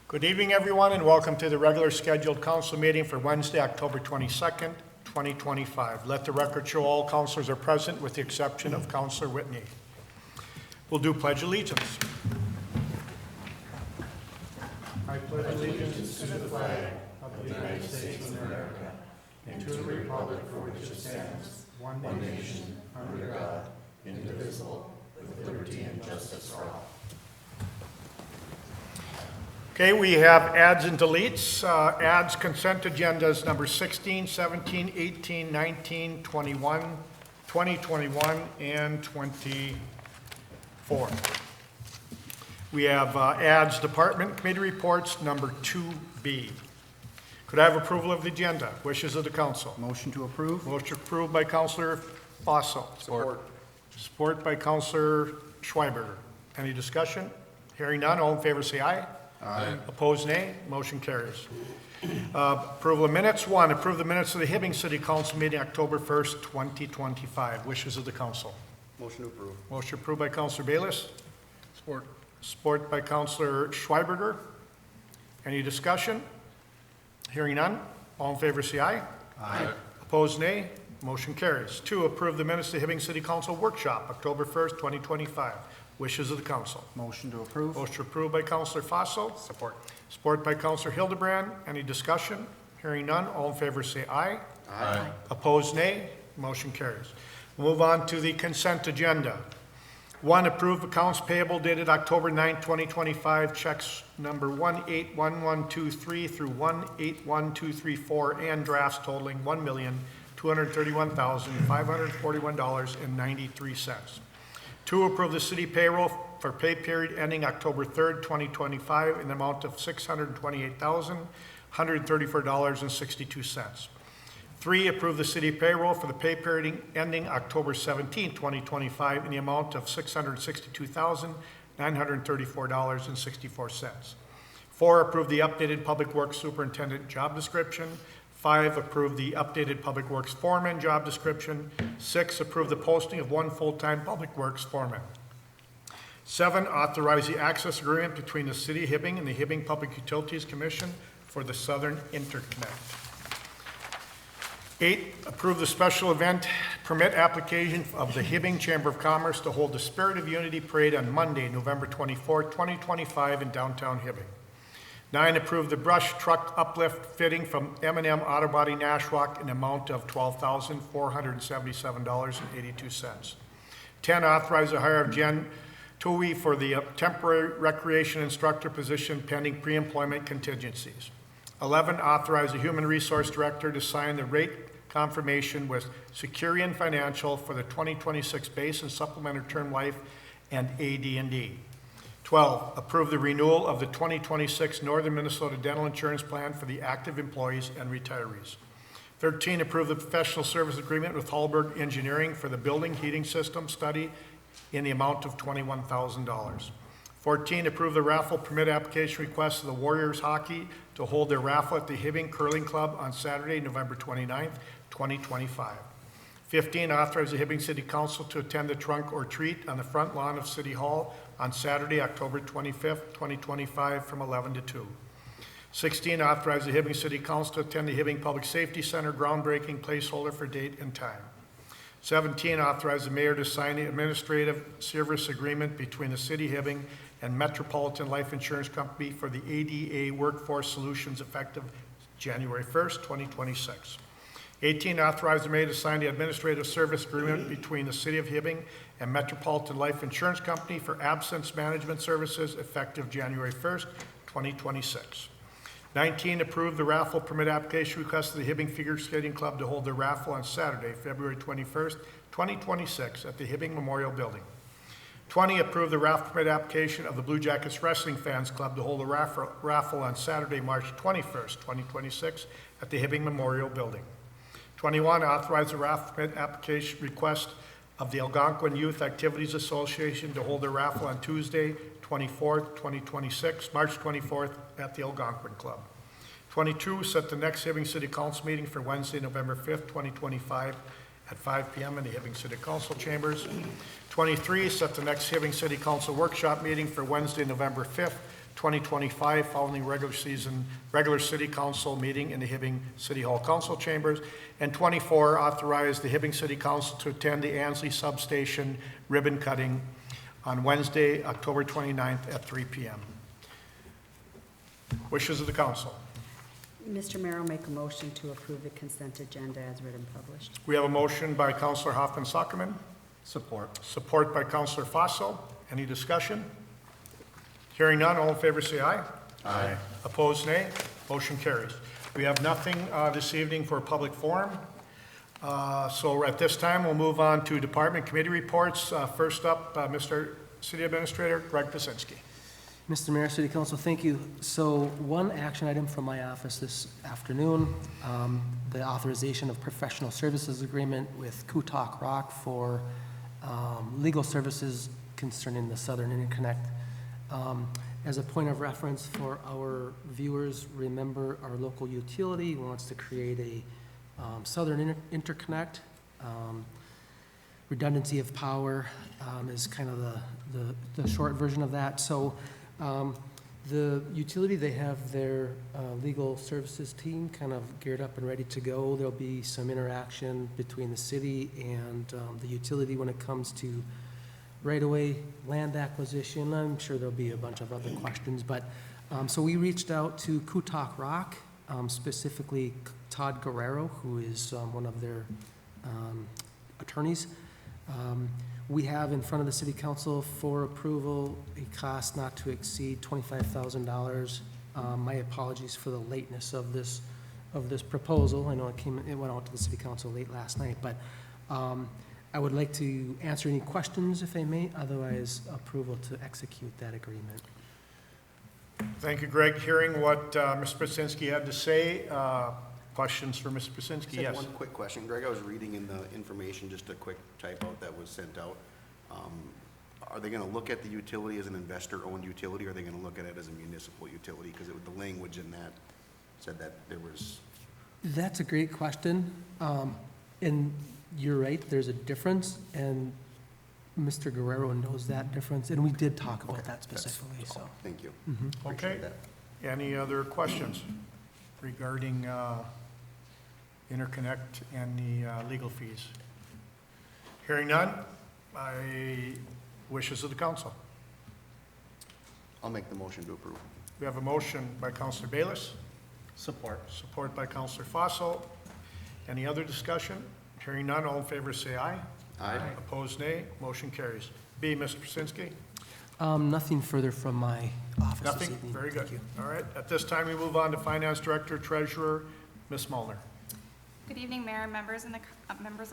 Good evening, everyone, and welcome to the regular scheduled council meeting for Wednesday, October 22nd, 2025. Let the record show all councilors are present with the exception of Councilor Whitney. We'll do pledge allegiance. I pledge allegiance to the flag of the United States of America and to the republic for which it stands, one nation, under God, indivisible, with liberty and justice for all. Okay, we have adds and deletes. Adds consent agendas number 16, 17, 18, 19, 21, 20, 21, and 24. We have adds department committee reports number 2B. Could I have approval of the agenda? Wishes of the council. Motion to approve. Motion approved by Councilor Fossil. Support. Support by Councilor Schweiberger. Any discussion? Hearing none, all in favor say aye. Aye. Opposed, nay. Motion carries. Approval of minutes. 1, approve the minutes of the Hibbing City Council meeting October 1st, 2025. Wishes of the council. Motion to approve. Motion approved by Councilor Bayless. Support. Support by Councilor Schweiberger. Any discussion? Hearing none. All in favor say aye. Aye. Opposed, nay. Motion carries. 2, approve the minutes of the Hibbing City Council workshop October 1st, 2025. Wishes of the council. Motion to approve. Motion approved by Councilor Fossil. Support. Support by Councilor Hildebrand. Any discussion? Hearing none. All in favor say aye. Aye. Opposed, nay. Motion carries. We'll move on to the consent agenda. 1, approve accounts payable dated October 9, 2025, checks number 181123 through 181234, and drafts totaling $1,231,541.93. 2, approve the city payroll for pay period ending October 3rd, 2025 in the amount of $628,134.62. 3, approve the city payroll for the pay period ending October 17, 2025 in the amount of $662,934.64. 4, approve the updated Public Works Superintendent job description. 5, approve the updated Public Works Foreman job description. 6, approve the posting of 1 full-time Public Works Foreman. 7, authorize the access agreement between the City of Hibbing and the Hibbing Public Utilities Commission for the Southern Interconnect. 8, approve the special event permit application of the Hibbing Chamber of Commerce to hold the Spirit of Unity Parade on Monday, November 24, 2025 in downtown Hibbing. 9, approve the brush truck uplift fitting from M&M Auto Body Nashwauk in the amount of $12,477.82. 10, authorize the hire of Jen Tui for the temporary recreation instructor position pending pre-employment contingencies. 11, authorize the Human Resource Director to sign the rate confirmation with Securian Financial for the 2026 base and supplementary term life and AD&D. 12, approve the renewal of the 2026 Northern Minnesota Dental Insurance Plan for the active employees and retirees. 13, approve the professional service agreement with Hallberg Engineering for the building heating system study in the amount of $21,000. 14, approve the raffle permit application request of the Warriors Hockey to hold their raffle at the Hibbing Curling Club on Saturday, November 29th, 2025. 15, authorize the Hibbing City Council to attend the trunk or treat on the front lawn of City Hall on Saturday, October 25th, 2025 from 11 to 2. 16, authorize the Hibbing City Council to attend the Hibbing Public Safety Center groundbreaking placeholder for date and time. 17, authorize the mayor to sign the administrative service agreement between the City of Hibbing and Metropolitan Life Insurance Company for the ADA Workforce Solutions effective January 1st, 2026. 18, authorize the mayor to sign the administrative service agreement between the City of Hibbing and Metropolitan Life Insurance Company for absence management services effective January 1st, 2026. 19, approve the raffle permit application request of the Hibbing Figure Skating Club to hold their raffle on Saturday, February 21st, 2026 at the Hibbing Memorial Building. 20, approve the raffle permit application of the Blue Jackets Wrestling Fans Club to hold a raffle on Saturday, March 21st, 2026 at the Hibbing Memorial Building. 21, authorize the raffle permit application request of the Algonquin Youth Activities Association to hold their raffle on Tuesday, 24th, 2026, March 24th at the Algonquin Club. 22, set the next Hibbing City Council meeting for Wednesday, November 5th, 2025 at 5 p.m. in the Hibbing City Council chambers. 23, set the next Hibbing City Council workshop meeting for Wednesday, November 5th, 2025, following regular city council meeting in the Hibbing City Hall Council Chambers. And 24, authorize the Hibbing City Council to attend the Ansley Substation ribbon cutting on Wednesday, October 29th at 3 p.m. Wishes of the council. Mr. Mayor, I'll make a motion to approve the consent agenda as read and published. We have a motion by Councilor Hoffman-Sockman, Support. support by Councilor Fossil. Any discussion? Hearing none, all in favor say aye. Aye. Opposed, nay. Motion carries. We have nothing this evening for a public forum. So at this time, we'll move on to department committee reports. First up, Mr. City Administrator Greg Pasinski. Mr. Mayor, City Council, thank you. So one action item from my office this afternoon, the authorization of professional services agreement with Kutak Rock for legal services concerning the Southern Interconnect. As a point of reference for our viewers, remember our local utility wants to create a Southern Interconnect. Redundancy of power is kind of the short version of that. So the utility, they have their legal services team kind of geared up and ready to go. There'll be some interaction between the city and the utility when it comes to right-of-way land acquisition. I'm sure there'll be a bunch of other questions, but so we reached out to Kutak Rock, specifically Todd Guerrero, who is one of their attorneys. We have in front of the City Council for approval a cost not to exceed $25,000. My apologies for the lateness of this proposal. I know it went out to the City Council late last night, but I would like to answer any questions if I may, otherwise approval to execute that agreement. Thank you, Greg. Hearing what Mr. Pasinski had to say, questions for Mr. Pasinski? Yes. One quick question. Greg, I was reading in the information, just a quick type out that was sent out. Are they going to look at the utility as an investor-owned utility, or are they going to look at it as a municipal utility? Because the language in that said that there was... That's a great question. And you're right, there's a difference, and Mr. Guerrero knows that difference, and we did talk about that specifically, so. Thank you. Okay. Appreciate that. Any other questions regarding interconnect and the legal fees? Hearing none, wishes of the council. I'll make the motion to approve. We have a motion by Councilor Bayless, Support. support by Councilor Fossil. Any other discussion? Hearing none, all in favor say aye. Aye. Opposed, nay. Motion carries. B, Mr. Pasinski? Nothing further from my office this Nothing? evening. Very good. Thank you. All right, at this time, we move on to Finance Director, Treasurer, Ms. Mullner. Good evening, Mayor, members of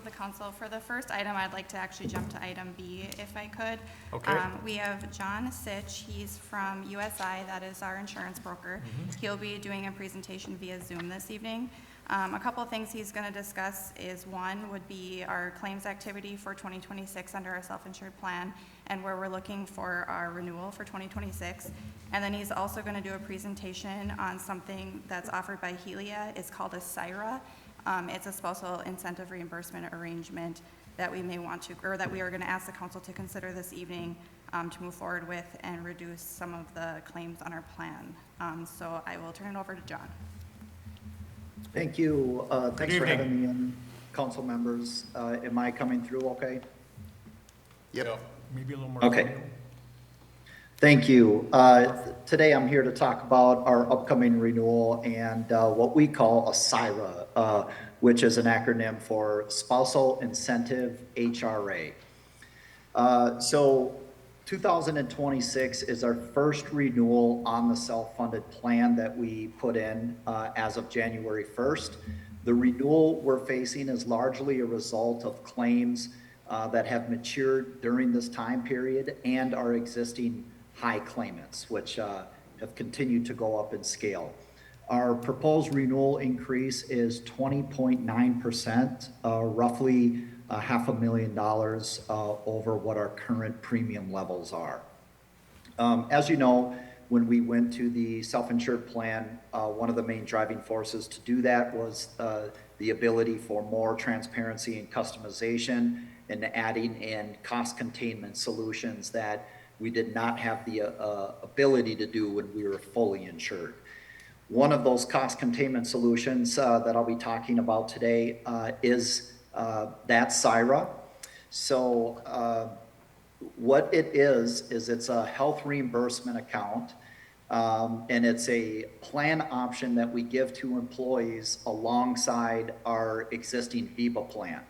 the council. For the first item, I'd like to actually jump to item B, if I could. Okay. We have John Sitch. He's from USI. That is our insurance broker. He'll be doing a presentation via Zoom this evening. A couple of things he's going to discuss is, one would be our claims activity for 2026 under our self-insured plan, and where we're looking for our renewal for 2026. And then he's also going to do a presentation on something that's offered by Helia. It's called a SIRA. It's a spousal incentive reimbursement arrangement that we may want to, or that we are going to ask the council to consider this evening to move forward with and reduce some of the claims on our plan. So I will turn it over to John. Thank you. Thanks for evening. having me in, council members. Am I coming through okay? Yep. Maybe a little more. Okay. audio. Thank you. Today I'm here to talk about our upcoming renewal and what we call a SIRA, which is an acronym for Spousal Incentive HRA. So 2026 is our first renewal on the self-funded plan that we put in as of January 1st. The renewal we're facing is largely a result of claims that have matured during this time period and our existing high claimants, which have continued to go up in scale. Our proposed renewal increase is 20.9%, roughly $500,000 over what our current premium levels are. As you know, when we went to the self-insured plan, one of the main driving forces to do that was the ability for more transparency and customization and adding in cost containment solutions that we did not have the ability to do when we were fully insured. One of those cost containment solutions that I'll be talking about today is that SIRA. So what it is it's a health reimbursement account, and it's a plan option that we give to employees alongside our existing VIBA plan.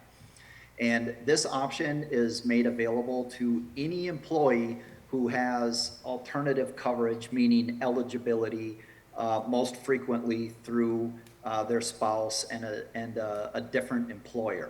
And this option is made available to any employee who has alternative coverage, meaning eligibility, most frequently through their spouse and a different employer.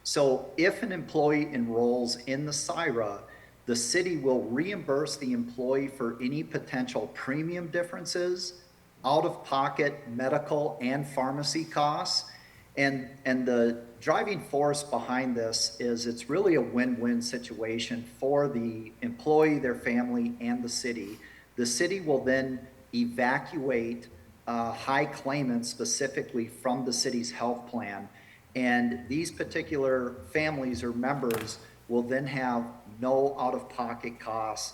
So if an employee enrolls in the SIRA, the city will reimburse the employee for any potential premium differences, out-of-pocket medical and pharmacy costs. And the driving force behind this is it's really a win-win situation for the employee, their family, and the city. The city will then evacuate high claimants specifically from the city's health plan. And these particular families or members will then have no out-of-pocket costs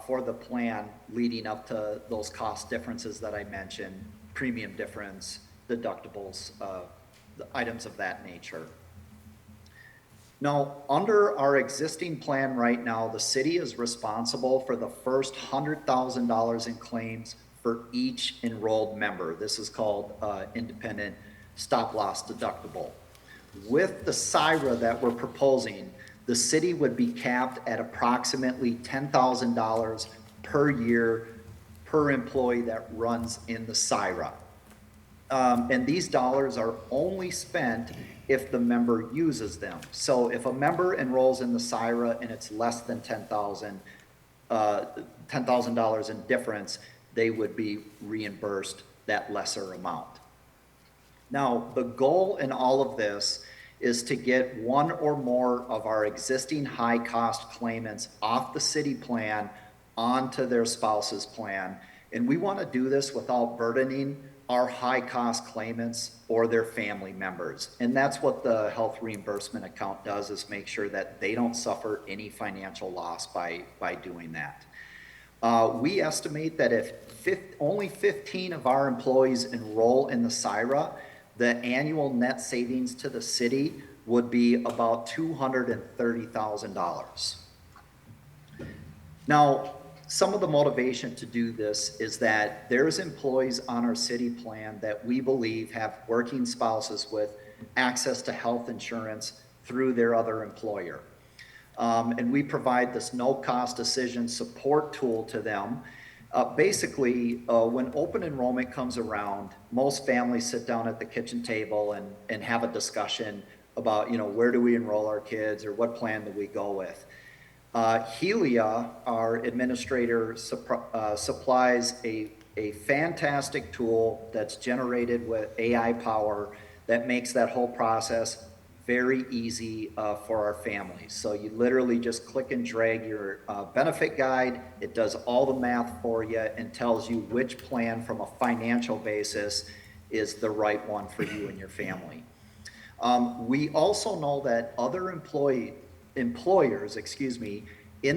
for the plan leading up to those cost differences that I mentioned, premium difference, deductibles, the items of that nature. Now, under our existing plan right now, the city is responsible for the first $100,000 in claims for each enrolled member. This is called independent stop-loss deductible. With the SIRA that we're proposing, the city would be capped at approximately $10,000 per year per employee that runs in the SIRA. And these dollars are only spent if the member uses them. So if a member enrolls in the SIRA and it's less than $10,000 in difference, they would be reimbursed that lesser amount. Now, the goal in all of this is to get one or more of our existing high-cost claimants off the city plan onto their spouse's plan. And we want to do this without burdening our high-cost claimants or their family members. And that's what the health reimbursement account does, is make sure that they don't suffer any financial loss by doing that. We estimate that if only 15 of our employees enroll in the SIRA, the annual net savings to the city would be about $230,000. Now, some of the motivation to do this is that there's employees on our city plan that we believe have working spouses with access to health insurance through their other employer. And we provide this no-cost decision support tool to them. Basically, when open enrollment comes around, most families sit down at the kitchen table and have a discussion about, where do we enroll our kids or what plan do we go with. Helia, our administrator, supplies a fantastic tool that's generated with AI power that makes that whole process very easy for our families. So you literally just click and drag your benefit guide. It does all the math for you and tells you which plan from a financial basis is the right one for you and your family. We also know that other employers, in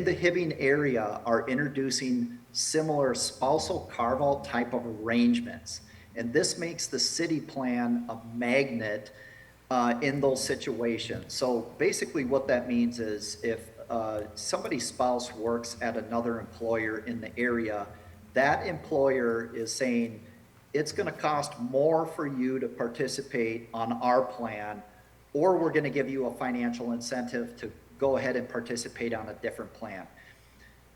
the Hibbing area are introducing similar spousal carve-out type of arrangements. And this makes the city plan a magnet in those situations. So basically what that means is if somebody's spouse works at another employer in the area, that employer is saying, it's going to cost more for you to participate on our plan, or we're going to give you a financial incentive to go ahead and participate on a different plan.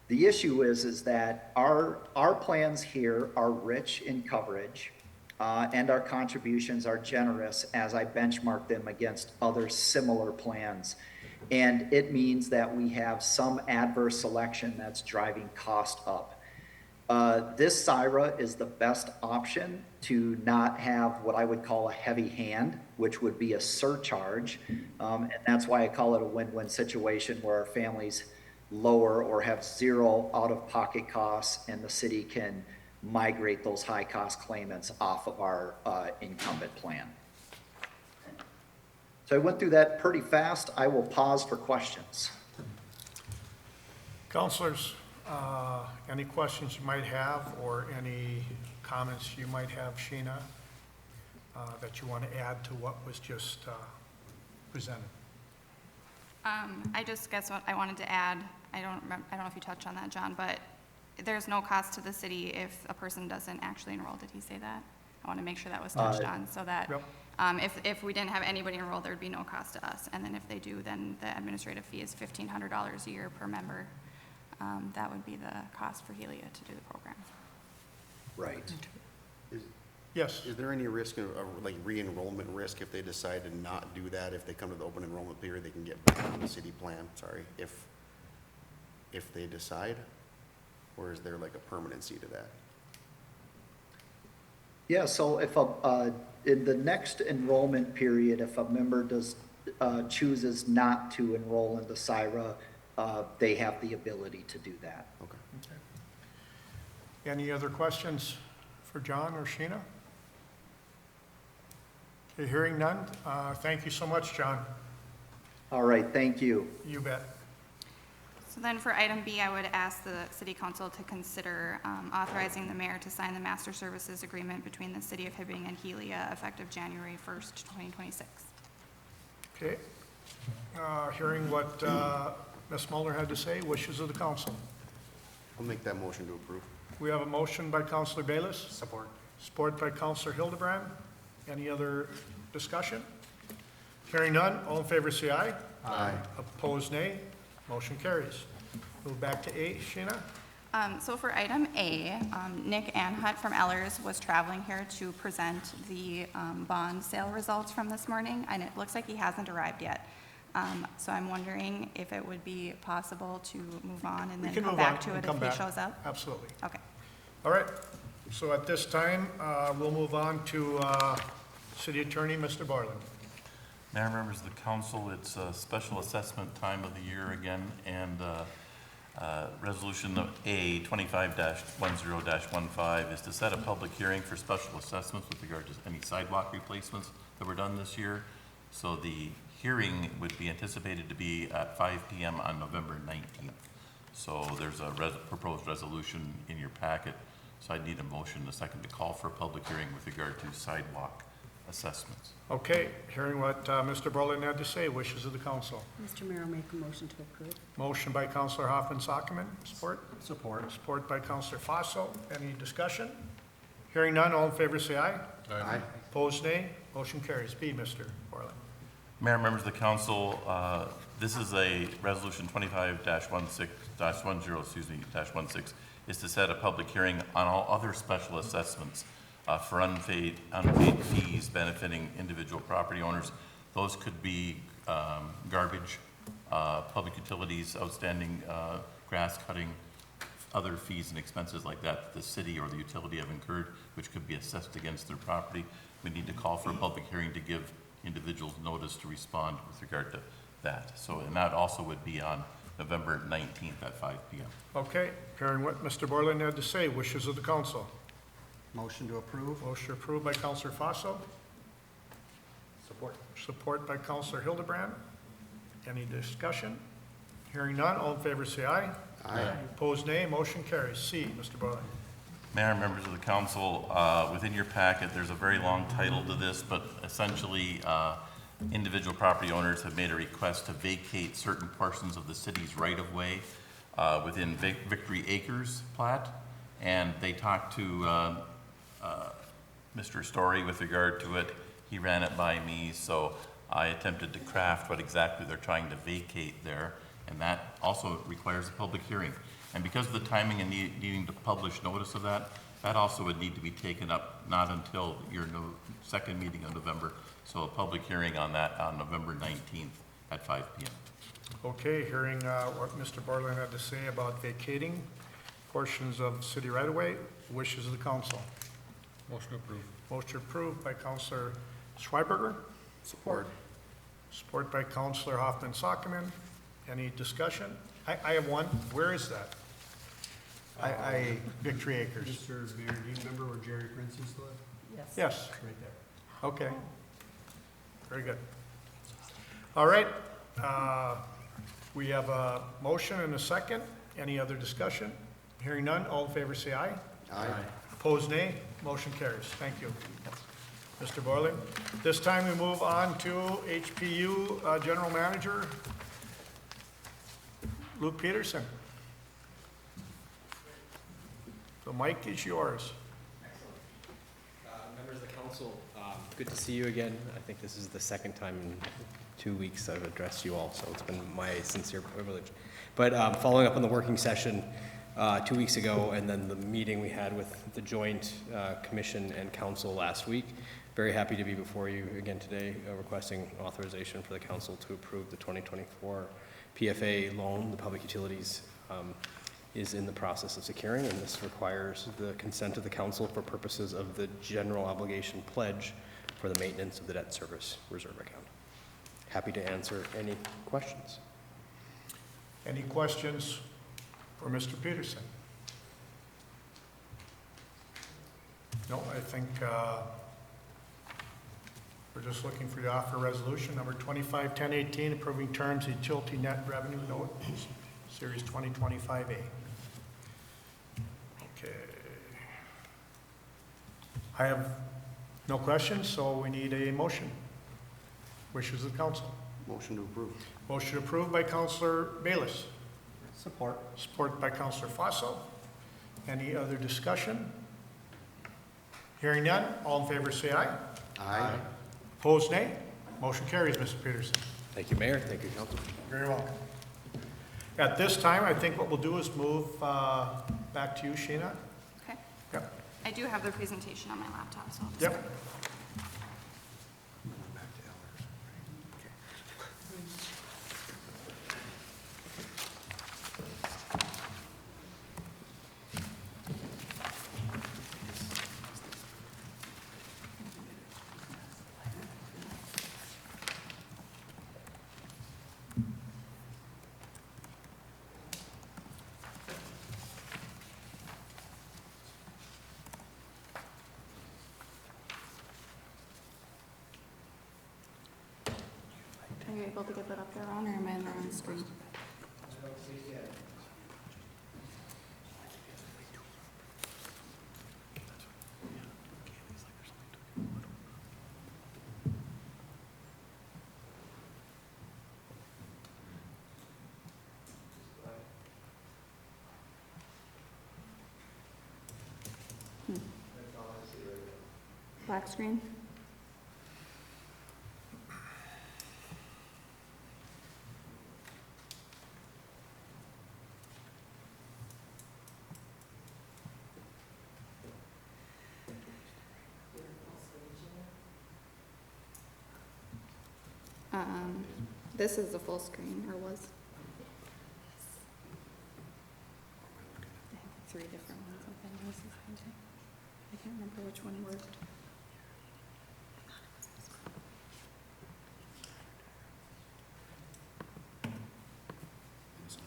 The issue is that our plans here are rich in coverage, and our contributions are generous as I benchmark them against other similar plans. And it means that we have some adverse selection that's driving cost up. This SIRA is the best option to not have what I would call a heavy hand, which would be a surcharge. And that's why I call it a win-win situation where our families lower or have zero out-of-pocket costs and the city can migrate those high-cost claimants off of our incumbent plan. So I went through that pretty fast. I will pause for questions. Counselors, any questions you might have or any comments you might have, Sheena, that you want to add to what was just presented? I just guess what I wanted to add, I don't know if you touched on that, John, but there's no cost to the city if a person doesn't actually enroll. Did he say that? I want to make sure that was touched on, so that Yep. if we didn't have anybody enrolled, there'd be no cost to us. And then if they do, then the administrative fee is $1,500 a year per member. That would be the cost for Helia to do the program. Right. Yes. Is there any risk of, like, re-enrollment risk if they decide to not do that? If they come to the open enrollment period, they can get back on the city plan, if they decide? Or is there like a permanency to that? Yeah, so if in the next enrollment period, if a member chooses not to enroll into SIRA, they have the ability to do that. Okay. Any other questions for John or Sheena? Okay, hearing none, thank you so much, John. All right, thank you. You bet. So then for item B, I would ask the city council to consider authorizing the mayor to sign the master services agreement between the city of Hibbing and Helia effective January 1st, 2026. Okay. Hearing what Ms. Muller had to say, wishes of the council. I'll make that motion to approve. We have a motion by Councilor Bayless, Support. support by Councilor Hildebrand. Any other discussion? Hearing none, all in favor say aye. Aye. Opposed, nay. Motion carries. Move back to A, Sheena. So for item A, Nick Anhut from Ellers was traveling here to present the bond sale results from this morning, and it looks like he hasn't arrived yet. So I'm wondering if it would be possible to move on and We then can come move on back to and it come if he back. shows up? Absolutely. Okay. All right. So at this time, we'll move on to City Attorney, Mr. Borland. Mayor, members of the council, it's a special assessment time of the year again, and Resolution A 25-10-15 is to set a public hearing for special assessments with regard to any sidewalk replacements that were done this year. So the hearing would be anticipated to be at 5 p.m. on November 19th. So there's a proposed resolution in your packet, so I need a motion and a second to call for a public hearing with regard to sidewalk assessments. Okay, hearing what Mr. Borland had to say, wishes of the council. Mr. Mayor, I'll make a motion to approve. Motion by Councilor Hoffman Sockman, support. Support. Support by Councilor Fossil. Any discussion? Hearing none, all in favor say aye. Aye. Opposed, nay. Motion carries. B, Mr. Borland. Mayor, members of the council, this is a resolution 25-16, is to set a public hearing on all other special assessments for unpaid fees benefiting individual property owners. Those could be garbage, public utilities, outstanding grass cutting, other fees and expenses like that the city or the utility have incurred, which could be assessed against their property. We need to call for a public hearing to give individuals notice to respond with regard to that. So, and that also would be on November 19th at 5 p.m. Okay, hearing what Mr. Borland had to say, wishes of the council. Motion to approve. Motion approved by Councilor Fossil. Support. Support by Councilor Hildebrand. Any discussion? Hearing none, all in favor say aye. Aye. Opposed, nay. Motion carries. C, Mr. Borland. Mayor, members of the council, within your packet, there's a very long title to this, but essentially, individual property owners have made a request to vacate certain portions of the city's right-of-way within Victory Acres plat, and they talked to Mr. Story with regard to it. He ran it by me, so I attempted to craft what exactly they're trying to vacate there, and that also requires a public hearing. And because of the timing and needing to publish notice of that, that also would need to be taken up not until your second meeting of November. So a public hearing on that on November 19th at 5 p.m. Okay, hearing what Mr. Borland had to say about vacating portions of city right-of-way, wishes of the council. Motion approved. Motion approved by Councilor Schweberger, Support. support by Councilor Hoffman Sockman. Any discussion? I have one. Where is that? Victory Acres. Mr. Mayor, do you remember where Jerry Prince used to live? Yes. Yes, Right there. okay. Very good. All right, we have a motion and a second. Any other discussion? Hearing none, all in favor say aye. Aye. Opposed, nay. Motion carries. Thank you, Mr. Boylan. This time we move on to HPU General Manager Luke Peterson. The mic is yours. Members of the council, good to see you again. I think this is the second time in 2 weeks I've addressed you all, so it's been my sincere privilege. But following up on the working session 2 weeks ago, and then the meeting we had with the joint commission and council last week, very happy to be before you again today, requesting authorization for the council to approve the 2024 PFA loan. The public utilities is in the process of securing, and this requires the consent of the council for purposes of the general obligation pledge for the maintenance of the debt service reserve account. Happy to answer any questions. Any questions for Mr. Peterson? No, I think we're just looking for you to offer resolution number 25-1018, approving terms of utility net revenue note, series 2025A. Okay. I have no questions, so we need a motion. Wishes of the council. Motion to approve. Motion approved by Councillor Bayless. Support. Support by Councillor Fossil. Any other discussion? Hearing none, all in favor say aye. Aye. Opposed, nay. Motion carries, Mr. Peterson. Thank you, Mayor. Thank you, council. Very welcome. At this time, I think what we'll do is move back to you, Sheena. Okay. Yep. I do have the presentation on my laptop, so I'll just Yep. Are you able to get that up there, Ron, or am I on the wrong screen? Black screen? This is the full screen, or was? I have 3 different ones open. This is mine. I can't remember which one worked.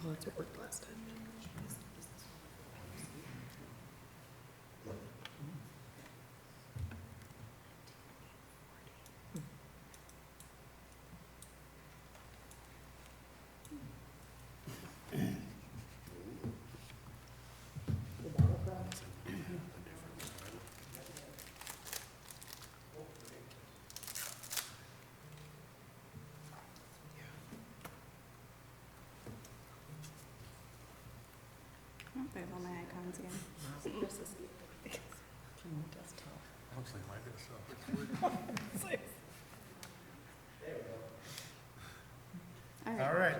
Oh, that's what worked last time. Oh, there's all my icons again. Looks like my desktop. All right. All right.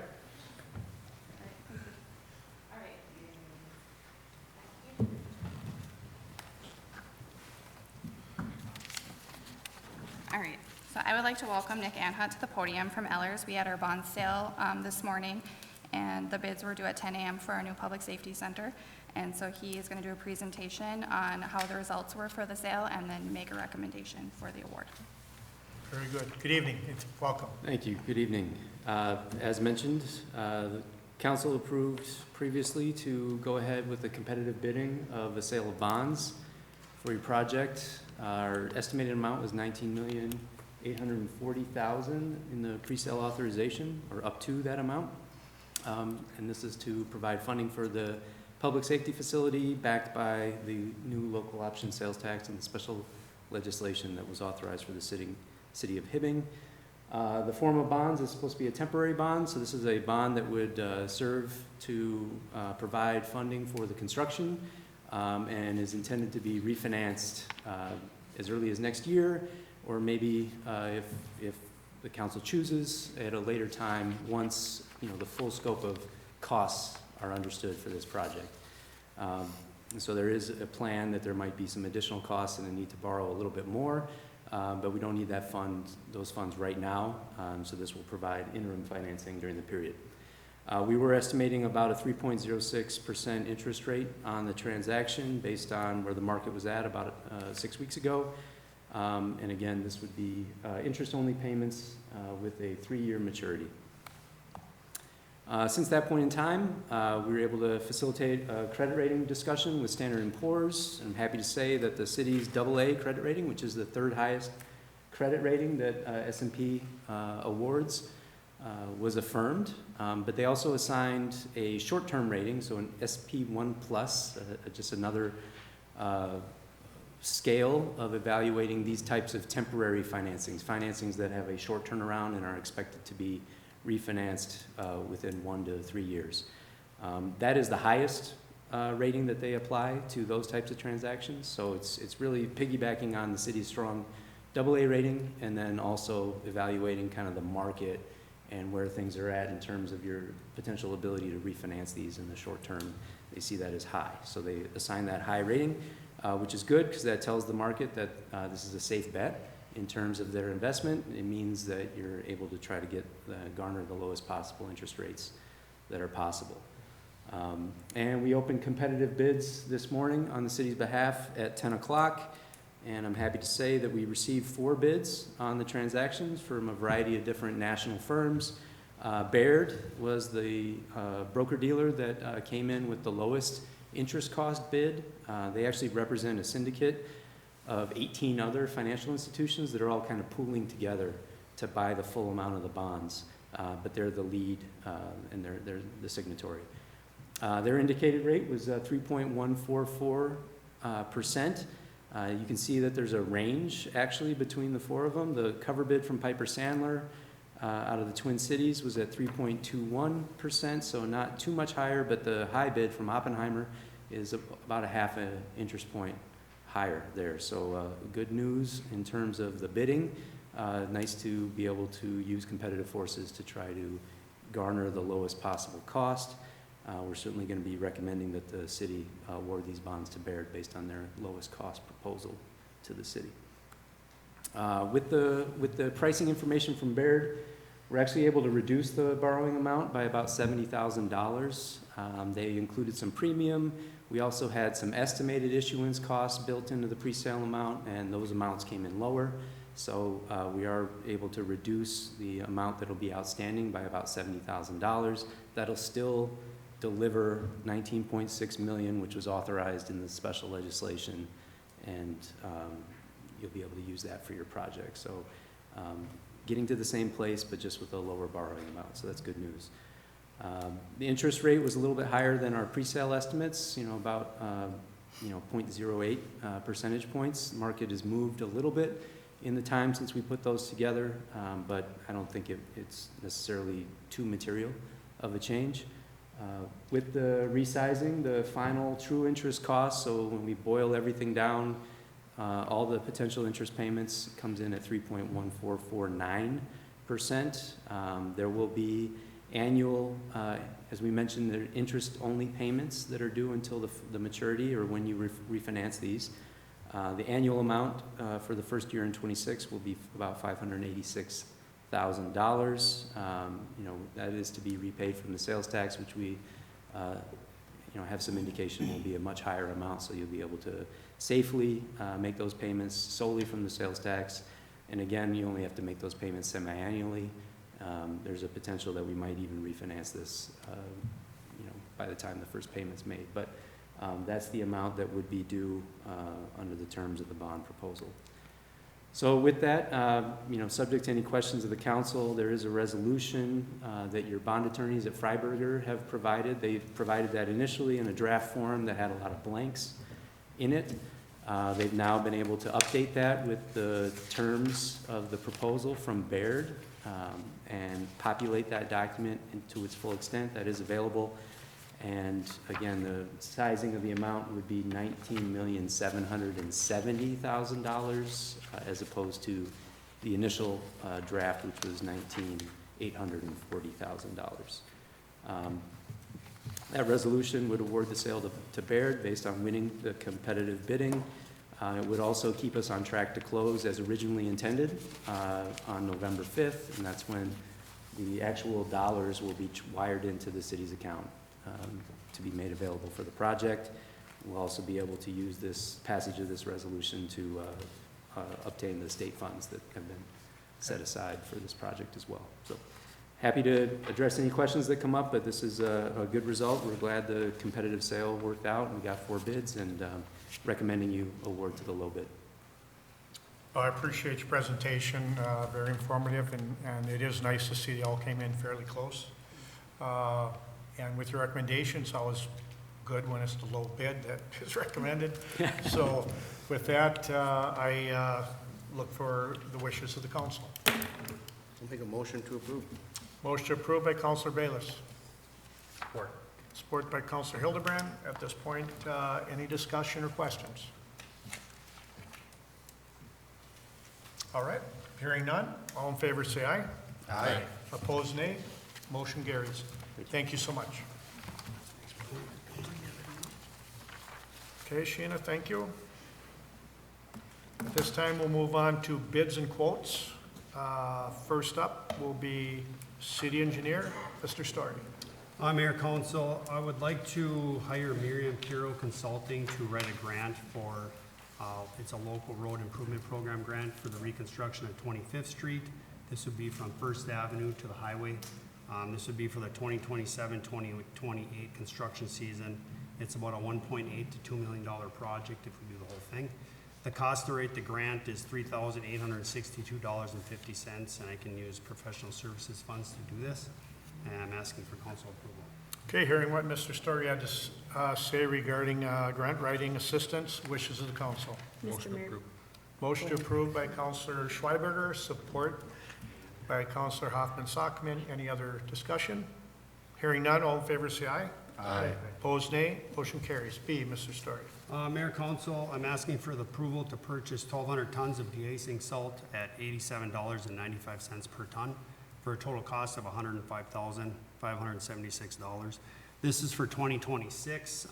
All right, so I would like to welcome Nick Anhut to the podium from Ellers. We had our bond sale this morning, and the bids were due at 10 a.m. for our new public safety center. And so he is going to do a presentation on how the results were for the sale and then make a recommendation for the award. Very good. Good evening. Welcome. Thank you. Good evening. As mentioned, the council approved previously to go ahead with the competitive bidding of the sale of bonds for your project. Our estimated amount was $19,840,000 in the pre-sale authorization, or up to that amount. And this is to provide funding for the public safety facility backed by the new local option sales tax and the special legislation that was authorized for the city of Hibbing. The form of bonds is supposed to be a temporary bond, so this is a bond that would serve to provide funding for the construction and is intended to be refinanced as early as next year, or maybe if the council chooses at a later time, once the full scope of costs are understood for this project. And so there is a plan that there might be some additional costs and a need to borrow a little bit more, but we don't need those funds right now, so this will provide interim financing during the period. We were estimating about a 3.06% interest rate on the transaction based on where the market was at about 6 weeks ago. And again, this would be interest-only payments with a 3-year maturity. Since that point in time, we were able to facilitate a credit rating discussion with Standard & Poor's. I'm happy to say that the city's AA credit rating, which is the 3rd highest credit rating that S&P awards, was affirmed. But they also assigned a short-term rating, so an SP1+, just another scale of evaluating these types of temporary financings that have a short turnaround and are expected to be refinanced within 1 to 3 years. That is the highest rating that they apply to those types of transactions. So it's really piggybacking on the city's strong AA rating, and then also evaluating kind of the market and where things are at in terms of your potential ability to refinance these in the short term. They see that as high. So they assign that high rating, which is good because that tells the market that this is a safe bet in terms of their investment. It means that you're able to try to garner the lowest possible interest rates that are possible. And we opened competitive bids this morning on the city's behalf at 10 o'clock. And I'm happy to say that we received 4 bids on the transactions from a variety of different national firms. Baird was the broker-dealer that came in with the lowest interest cost bid. They actually represent a syndicate of 18 other financial institutions that are all kind of pooling together to buy the full amount of the bonds, but they're the lead and they're the signatory. Their indicated rate was 3.144%. You can see that there's a range actually between the 4 of them. The cover bid from Piper Sandler out of the Twin Cities was at 3.21%, so not too much higher, but the high bid from Oppenheimer is about a half an interest point higher there. So good news in terms of the bidding. Nice to be able to use competitive forces to try to garner the lowest possible cost. We're certainly going to be recommending that the city award these bonds to Baird based on their lowest cost proposal to the city. With the pricing information from Baird, we're actually able to reduce the borrowing amount by about $70,000. They included some premium. We also had some estimated issuance costs built into the presale amount, and those amounts came in lower. So we are able to reduce the amount that will be outstanding by about $70,000. That'll still deliver $19.6 million, which was authorized in the special legislation, and you'll be able to use that for your project. So getting to the same place, but just with a lower borrowing amount, so that's good news. The interest rate was a little bit higher than our presale estimates, about 0.08 percentage points. The market has moved a little bit in the time since we put those together, but I don't think it's necessarily too material of a change. With the resizing, the final true interest cost, so when we boil everything down, all the potential interest payments comes in at 3.1449%. There will be annual, as we mentioned, there are interest-only payments that are due until the maturity or when you refinance these. The annual amount for the first year in 26 will be about $586,000. That is to be repaid from the sales tax, which we have some indication will be a much higher amount, so you'll be able to safely make those payments solely from the sales tax. And again, you only have to make those payments semi-annually. There's a potential that we might even refinance this by the time the first payment's made. But that's the amount that would be due under the terms of the bond proposal. So with that, subject to any questions of the council, there is a resolution that your bond attorneys at Freiberger have provided. They provided that initially in a draft form that had a lot of blanks in it. They've now been able to update that with the terms of the proposal from Baird and populate that document to its full extent. That is available. And again, the sizing of the amount would be $19,770,000 as opposed to the initial draft, which was $19,840,000. That resolution would award the sale to Baird based on winning the competitive bidding. It would also keep us on track to close as originally intended on November 5th, and that's when the actual dollars will be wired into the city's account to be made available for the project. We'll also be able to use this passage of this resolution to obtain the state funds that have been set aside for this project as well. So happy to address any questions that come up, but this is a good result. We're glad the competitive sale worked out. We got 4 bids and recommending you award to the low bid. I appreciate your presentation, very informative, and it is nice to see they all came in fairly close. And with your recommendations, always good when it's the low bid that is recommended. So with that, I look for the wishes of the council. I'll make a motion to approve. Motion approved by Councilor Bayless. Support. Support by Councilor Hildebrand. At this point, any discussion or questions? All right, hearing none. All in favor, say aye. Aye. Opposed, nay. Motion carries. Thank you so much. Okay, Sheena, thank you. At this time, we'll move on to bids and quotes. First up will be City Engineer, Mr. Story. Mayor Council, I would like to hire Miriam Piro Consulting to write a grant for, it's a local road improvement program grant for the reconstruction of 25th Street. This would be from First Avenue to the highway. This would be for the 2027-2028 construction season. It's about a $1.8 to $2 million project if we do the whole thing. The cost to write the grant is $3,862.50, and I can use professional services funds to do this. And I'm asking for council approval. Okay, hearing what Mr. Story had to say regarding grant writing assistance, wishes of the council. Mr. Mayor. Motion approved by Councilor Schweiberger, support by Councilor Hoffman-Sockman. Any other discussion? Hearing none, all in favor say aye. Aye. Opposed, nay. Motion carries. B, Mr. Story. Mayor Council, I'm asking for the approval to purchase 1,200 tons of de-icing salt at $87.95 per ton for a total cost of $105,576. This is for 2026.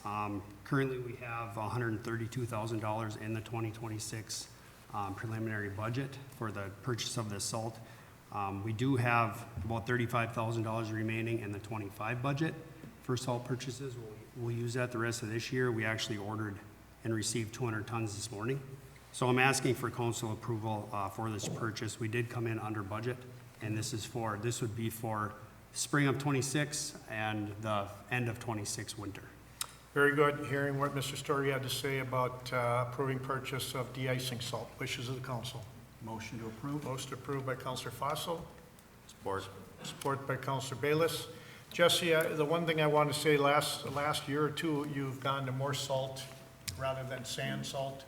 Currently, we have $132,000 in the 2026 preliminary budget for the purchase of this salt. We do have about $35,000 remaining in the 25 budget for salt purchases. We'll use that the rest of this year. We actually ordered and received 200 tons this morning. So I'm asking for council approval for this purchase. We did come in under budget, and this would be for spring of 26 and the end of 26 winter. Very good. Hearing what Mr. Story had to say about approving purchase of de-icing salt. Wishes of the council. Motion to approve. Motion approved by Councilor Fossil, Support. support by Councilor Bayless. Jesse, the one thing I want to say, last year or two, you've gone to more salt rather than sand salt,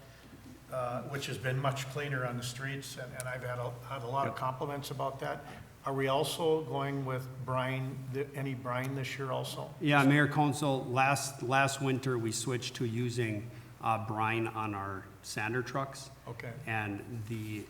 which has been much cleaner on the streets, and I've had a lot of compliments about that. Are we also going with brine, any brine this year also? Yeah, Mayor Council, last winter, we switched to using brine on our sander trucks. Okay. And the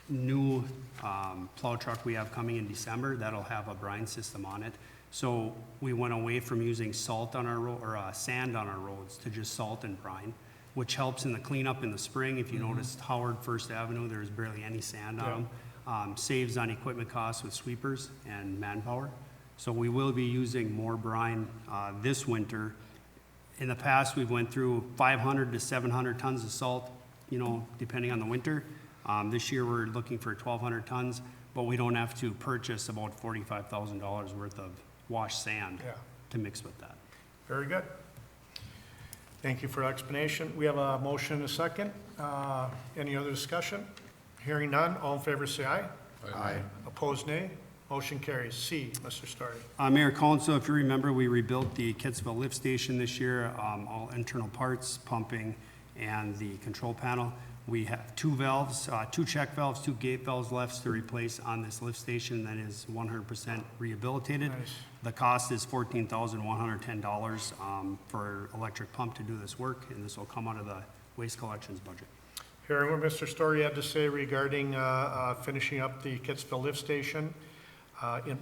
new plow truck we have coming in December, that'll have a brine system on it. So we went away from using salt on our sand on our roads to just salt and brine, which helps in the cleanup in the spring. If you noticed Howard First Avenue, there's barely any sand on them. Saves on equipment costs with sweepers and manpower. So we will be using more brine this winter. In the past, we've went through 500 to 700 tons of salt, depending on the winter. This year, we're looking for 1,200 tons, but we don't have to purchase about $45,000 worth of washed sand to mix with that. Very good. Thank you for the explanation. We have a motion and a second. Any other discussion? Hearing none, all in favor say aye. Aye. Opposed, nay. Motion carries. C, Mr. Story. Mayor, Council, if you remember, we rebuilt the Kitsville lift station this year, all internal parts, pumping, and the control panel. We have two valves, two check valves, two gate valves left to replace on this lift station that is 100% rehabilitated. Nice. The cost is $14,110 for electric pump to do this work, and this will come out of the waste collections budget. Hearing what Mr. Story had to say regarding finishing up the Kitsville lift station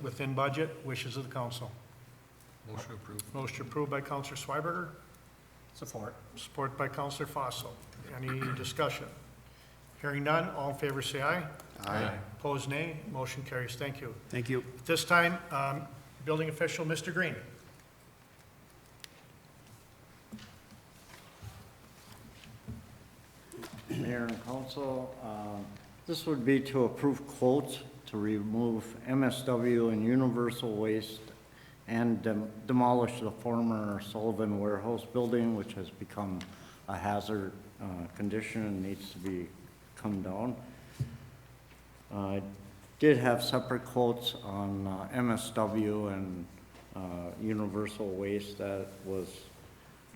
within budget, wishes of the council. Motion approved. Motion approved by Counselor Schweberger, Support. support by Counselor Fossil. Any discussion? Hearing none, all in favor say aye. Aye. Opposed, nay. Motion carries. Thank you. Thank you. At this time, building official, Mr. Green. Mayor and council, this would be to approve quotes to remove MSW and Universal Waste and demolish the former Sullivan Warehouse building, which has become a hazard condition and needs to be come down. I did have separate quotes on MSW and Universal Waste. That was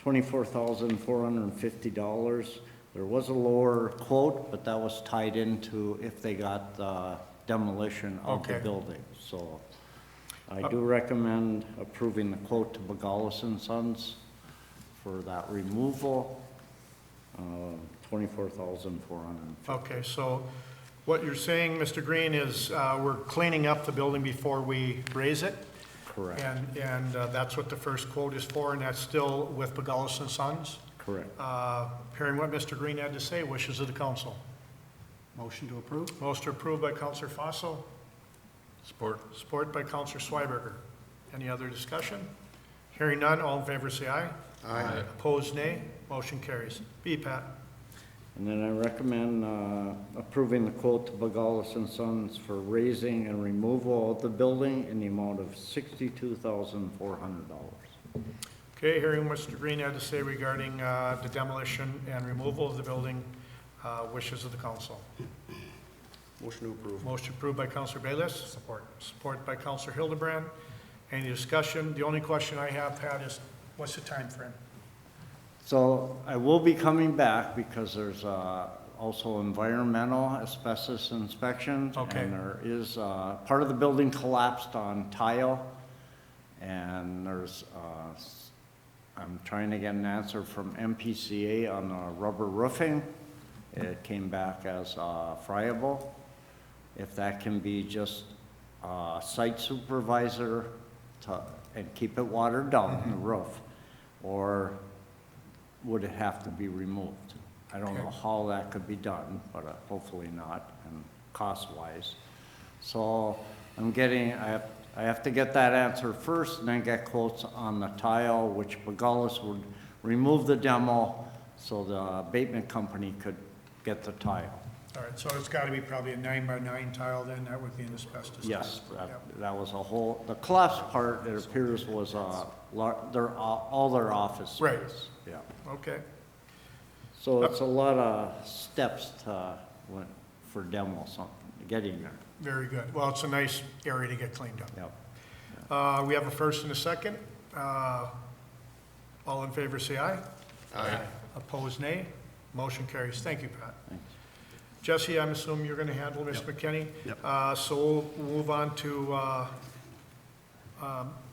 $24,450. There was a lower quote, but that was tied into if they got the demolition of the Okay. building. So I do recommend approving the quote to Bagalis and Sons for that removal, $24,450. Okay, so what you're saying, Mr. Green, is we're cleaning up the building before we raise it? Correct, And that's what the first quote is for, and that's still with Bagalis and Sons? correct. Hearing what Mr. Green had to say, wishes of the council. Motion to approve. Motion approved by Counselor Fossil, Support. support by Counselor Schweberger. Any other discussion? Hearing none, all in favor say aye. Aye. Opposed, nay. Motion carries. B, Pat. And then I recommend approving the quote to Bagalis and Sons for raising and removal of the building in the amount of $62,400. Okay, hearing what Mr. Green had to say regarding the demolition and removal of the building, wishes of the council. Motion to approve. Motion approved by Counselor Bayless. Support. Support by Counselor Hildebrand. Any discussion? The only question I have, Pat, is what's the time frame? So I will be coming back because there's also environmental asbestos inspections. Okay. And there is, part of the building collapsed on tile. And there's, I'm trying to get an answer from MPCA on the rubber roofing. It came back as friable. If that can be just site supervisor and keep it watered down, the roof, or would it have to be removed? I don't know how that could be done, but hopefully not, and cost-wise. So I'm getting, I have to get that answer first, and then get quotes on the tile, which Bagalis would remove the demo so the abatement company could get the tile. All right, so it's got to be probably a 9x9 tile then, that would be an asbestos. Yes, tile. Yep. that was a whole, the collapse part, it appears, was all their office Right. space. Yeah. Okay, So it's a lot of steps for demo, something, getting there. very good. Well, it's a nice area to get cleaned up. Yep. We have a first and a second. All in favor, say aye. Aye. Opposed, nay. Motion carries. Thank you, Pat. Thanks. Jesse, I'm assuming you're going to handle Ms. McKinney? Yep. So we'll move on to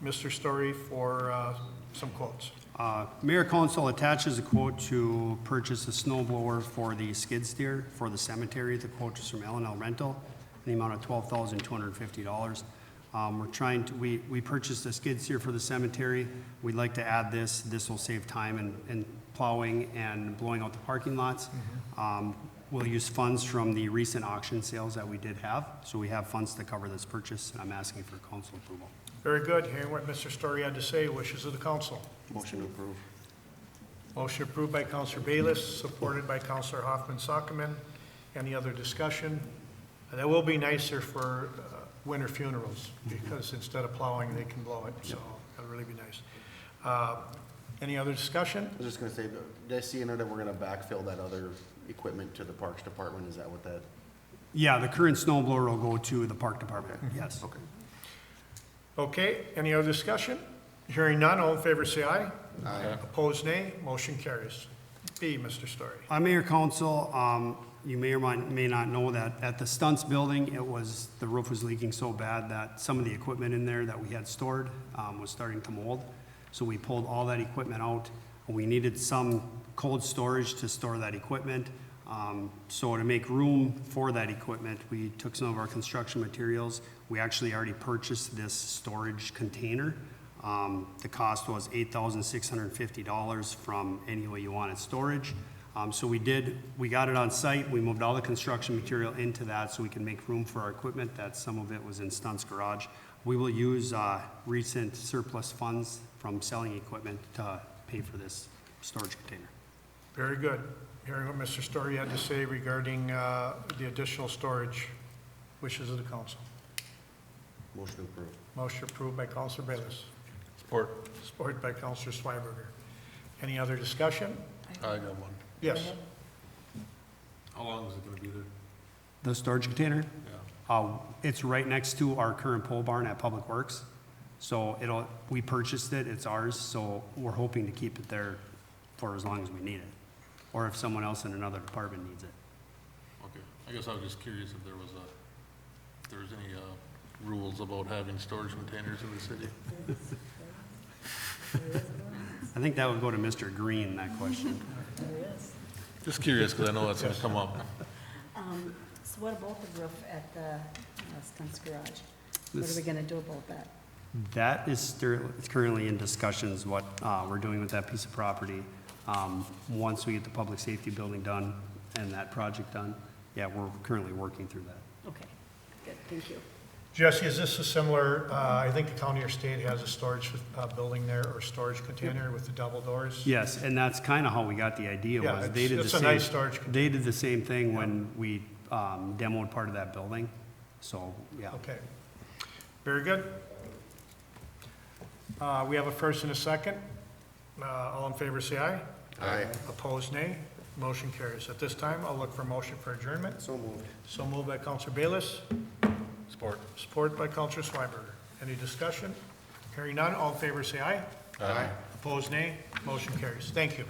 Mr. Story for some quotes. Mayor Council attaches a quote to purchase a snow blower for the skid steer for the cemetery. The quote is from L&L Rental, in the amount of $12,250. We're trying to, we purchased a skid steer for the cemetery. We'd like to add this. This will save time in plowing and blowing out the parking lots. We'll use funds from the recent auction sales that we did have. So we have funds to cover this purchase, and I'm asking for council approval. Very good. Hearing what Mr. Story had to say, wishes of the council. Motion to approve. Motion approved by Counselor Bayless, supported by Counselor Hoffman Sockman. Any other discussion? That will be nicer for winter funerals, because instead of plowing, they can blow it, so that'll really be nice. Any other discussion? I was just gonna say, did I see in there that we're gonna backfill that other equipment to the Parks Department? Is that what that Yeah, the current snow blower will go to the park department, yes. Okay. Okay, any other discussion? Hearing none, all in favor say aye. Aye. Opposed, nay. Motion carries. B, Mr. Story. Mayor, council, you may or may not know that at the stunts building, the roof was leaking so bad that some of the equipment in there that we had stored, was starting to mold. So we pulled all that equipment out. We needed some cold storage to store that equipment. So to make room for that equipment, we took some of our construction materials. We actually already purchased this storage container. The cost was $8,650 from Any Way You Want It storage. So we got it on site. We moved all the construction material into that so we can make room for our equipment. That some of it was in Stunt's garage. We will use recent surplus funds from selling equipment to pay for this storage container. Very good. Hearing what Mr. Story had to say regarding the additional storage. Wishes of the council. Motion approved. Motion approved by Councilor Bayless. Support. Supported by Councilor Schweberger. Any other discussion? I got one. Yes. How long is it gonna be there? The storage container? Yeah. It's right next to our current pole barn at Public Works. So we purchased it, it's ours, so we're hoping to keep it there for as long as we need it. Or if someone else in another department needs it. Okay. I guess I was just curious if there was any, rules about having storage containers in the city. I think that would go to Mr. Green, that question. Just curious, because I know that's gonna come up. So what about the roof at the Stunts Garage? What are we gonna do about that? That is it's currently in discussions, what we're doing with that piece of property. Once we get the public safety building done and that project done, yeah, we're currently working through that. Okay, good, thank you. Jesse, is this a similar, I think the county or state has a storage building there or storage container with the double doors? Yes, and that's kind of how we got the idea Yeah, was they did the it's a same. nice storage container. They did the same thing when we demoed part of that building. So, yeah. Okay. Very good. We have a first and a second. All in favor, say aye. Aye. Opposed, nay. Motion carries. At this time, I'll look for a motion for adjournment. So moved. So moved by Counselor Bayless, Support. support by Counselor Schweberger. Any discussion? Hearing none, all in favor say aye. Aye. Opposed, nay. Motion carries. Thank you.